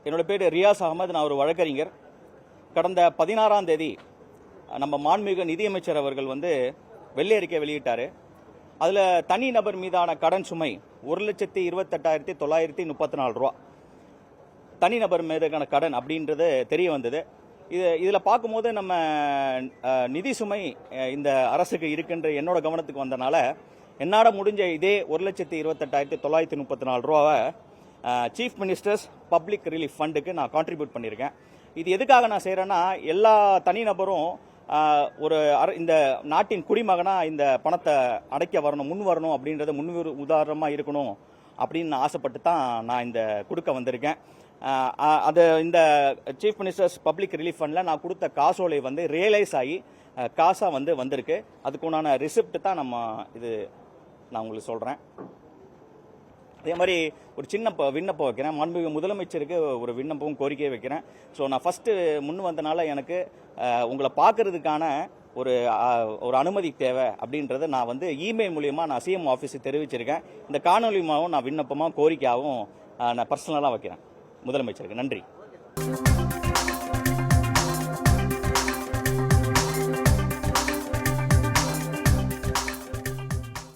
என்னோட பேர் ரியாஸ் அகமது. நான் ஒரு வழக்கறிஞர். கடந்த 16ஆம் தேதி நம்ம மாண்புமிகு நிதியமைச்சர் அவர்கள் வெள்ளை அறிக்கை வெளியிட்டார். அதில் தனிநபர் மீதான கடன் சுமை 1,28,934 ரூபா தனிநபர் மீதான கடன் அப்படின்றது தெரிய வந்தது. இதில் பார்க்கும்போது நம்ம நிதி சுமை இந்த அரசுக்கு இருக்குன்ற என்னோட கவனத்துக்கு வந்தனால என்னால் முடிஞ்ச இதே 1,28,934 ரூபாவை சீஃப் மினிஸ்டர்ஸ் பப்ளிக் ரிலீஃப் ஃபண்டுக்கு நான் கான்ட்ரிபியூட் பண்ணியிருக்கேன். இது எதுக்காக நான் செய்கிறேன்னா, எல்லா தனிநபரும் இந்த நாட்டின் குடிமகனாக இந்த பணத்தை அடைக்க முன் வரணும் அப்படின்றத உதாரணமாக இருக்கணும் அப்படின்னு ஆசைப்பட்டு தான் நான் இந்த கொடுக்க வந்திருக்கேன். இந்த சீஃப் மினிஸ்டர்ஸ் பப்ளிக் ரிலீஃப் ஃபண்டில் நான் கொடுத்த காசோலை ரியலைஸ் ஆகி காசாக வந்திருக்கு. அதுக்குண்டான ரிசிப்ட் தான் நான் உங்களுக்கு சொல்கிறேன். அதே மாதிரி ஒரு சின்ன விண்ணப்பம் வைக்கிறேன். மாண்புமிகு முதலமைச்சருக்கு ஒரு விண்ணப்பமும் கோரிக்கையை வைக்கிறேன். ஸோ நான் ஃபஸ்ட்டு முன் வந்தனால எனக்கு உங்களை பார்க்கறதுக்கான ஒரு அனுமதி தேவை அப்படின்றத நான் இமெயில் மூலியமாக நான் சிஎம் ஆஃபீஸுக்கு தெரிவிச்சிருக்கேன். இந்த காணொலி மூலம் நான் விண்ணப்பமாக கோரிக்கையாகவும் நான் பர்சனலாக வைக்கிறேன் முதலமைச்சருக்கு. நன்றி.